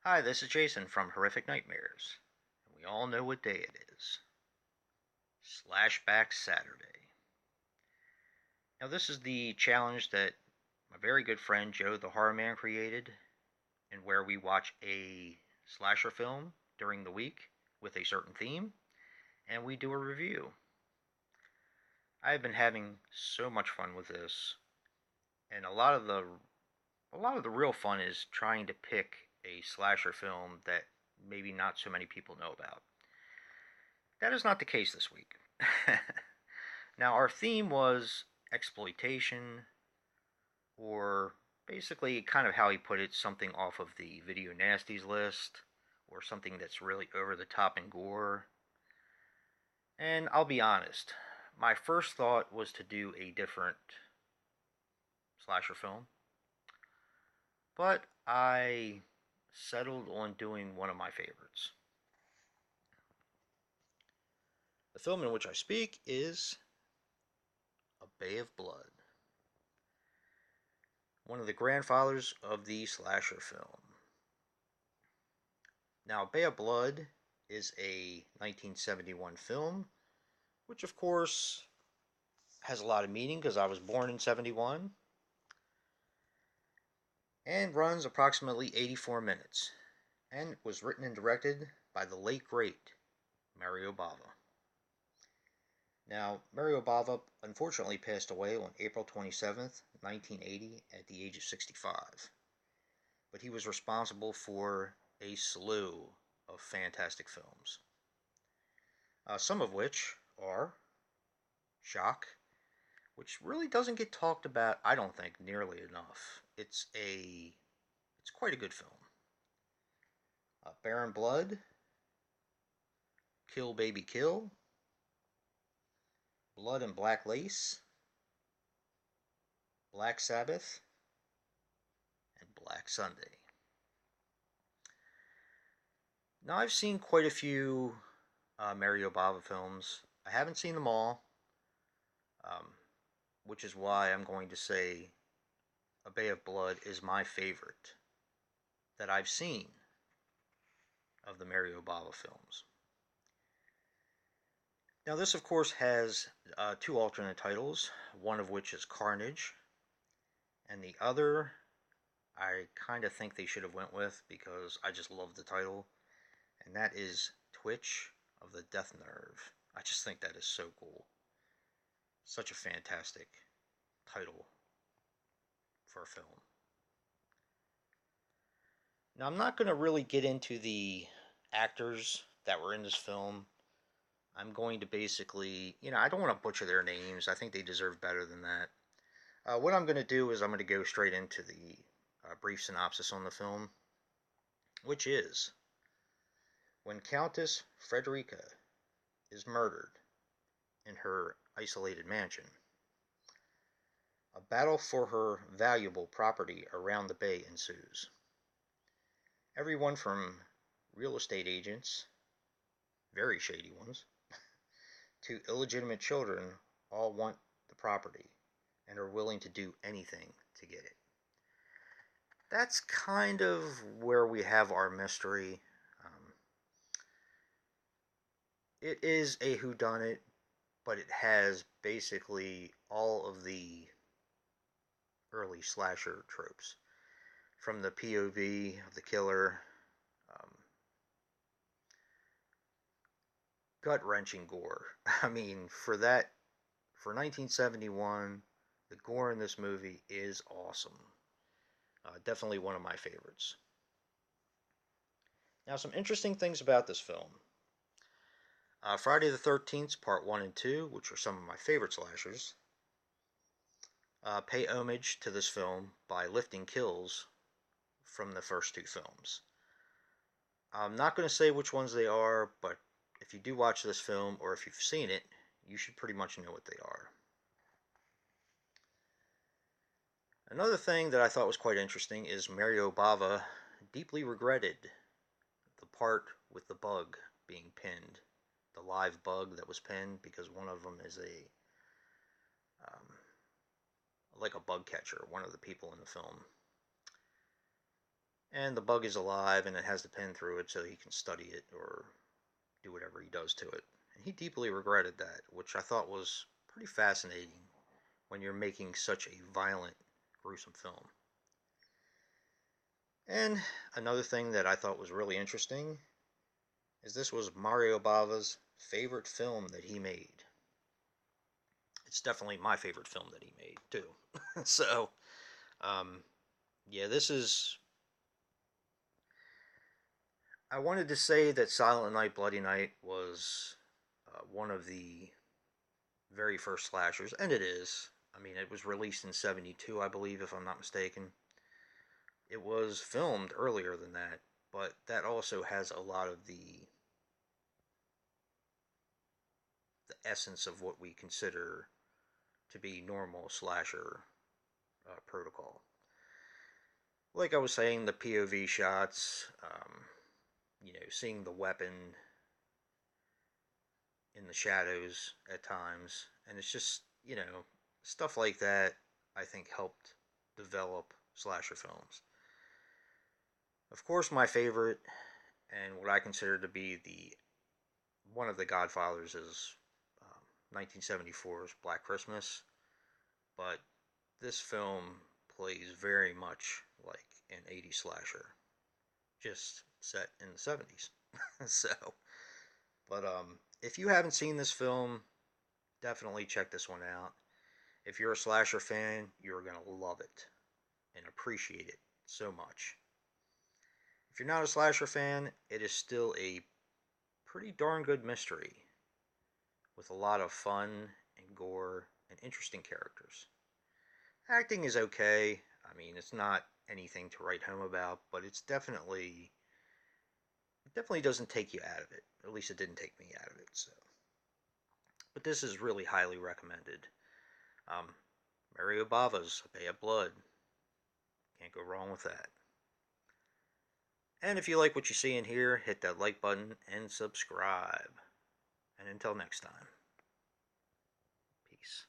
Hi, this is Jason from Horrific Nightmares, and we all know what day it is. Slashback Saturday. Now, this is the challenge that my very good friend Joe the Horror Man created, and where we watch a slasher film during the week with a certain theme, and we do a review. I've been having so much fun with this, and a lot of the real fun is trying to pick a slasher film that maybe not so many people know about. That is not the case this week. Now, our theme was exploitation, or basically, kind of how he put it, something off of the video nasties list, or something that's really over the top in gore. And I'll be honest, my first thought was to do a different slasher film, but I settled on doing one of my favorites. The film in which I speak is A Bay of Blood, one of the grandfathers of the slasher film. Now, Bay of Blood is a 1971 film, which of course has a lot of meaning because I was born in 71, and runs approximately 84 minutes, and was written and directed by the late great Mario Bava. Now, Mario Bava unfortunately passed away on April 27th, 1980, at the age of 65. But he was responsible for a slew of fantastic films. Some of which are Shock, which really doesn't get talked about, I don't think, nearly enough. It's quite a good film. Baron Blood, Kill Baby Kill, Blood and Black Lace, Black Sabbath, and Black Sunday. Now, I've seen quite a few Mario Bava films. I haven't seen them all, um, which is why I'm going to say A Bay of Blood is my favorite that I've seen of the Mario Bava films. Now, this, of course, has two alternate titles, one of which is Carnage, and the other I kind of think they should have went with because I just love the title, and that is Twitch of the Death Nerve. I just think that is so cool. Such a fantastic title for a film. Now, I'm not going to really get into the actors that were in this film. I'm going to basically, I don't want to butcher their names. I think they deserve better than that. What I'm going to do is I'm going to go straight into the brief synopsis on the film, which is when Countess Frederica is murdered in her isolated mansion, a battle for her valuable property around the bay ensues. Everyone from real estate agents, very shady ones, to illegitimate children all want the property and are willing to do anything to get it. That's kind of where we have our mystery. It is a whodunit, but it has basically all of the early slasher tropes, from the POV of the killer, um, gut-wrenching gore. I mean, for 1971, the gore in this movie is awesome. Definitely one of my favorites. Now, some interesting things about this film. Friday the 13th, Part 1 and 2, which are some of my favorite slashers, pay homage to this film by lifting kills from the first two films. I'm not going to say which ones they are, but if you do watch this film, or if you've seen it, you should pretty much know what they are. Another thing that I thought was quite interesting is Mario Bava deeply regretted the part with the bug being pinned, the live bug that was pinned, because one of them is um, like a bug catcher, one of the people in the film. And the bug is alive and it has the pin through it so he can study it or do whatever he does to it. And he deeply regretted that, which I thought was pretty fascinating when you're making such a violent, gruesome film. And another thing that I thought was really interesting is this was Mario Bava's favorite film that he made. It's definitely my favorite film that he made, too. So, um, yeah, this is. I wanted to say that Silent Night, Bloody Night was one of the very first slashers, and it is. I mean, it was released in '72, I believe, if I'm not mistaken. It was filmed earlier than that, but that also has a lot of the essence of what we consider to be normal slasher protocol. Like I was saying, the POV shots, seeing the weapon in the shadows at times, and it's just, stuff like that I think helped develop slasher films. Of course, my favorite and what I consider to be the one of the Godfathers is 1974's Black Christmas, but this film plays very much like an 80s slasher, just set in the 70s. So, but if you haven't seen this film, definitely check this one out. If you're a slasher fan, you're going to love it and appreciate it so much. If you're not a slasher fan, it is still a pretty darn good mystery with a lot of fun and gore and interesting characters. Acting is okay. I mean, it's not anything to write home about, but it definitely doesn't take you out of it. At least it didn't take me out of it. So, but this is really highly recommended. Um, Mario Bava's Bay of Blood. Can't go wrong with that. And if you like what you see and hear, hit that like button and subscribe. And until next time, peace.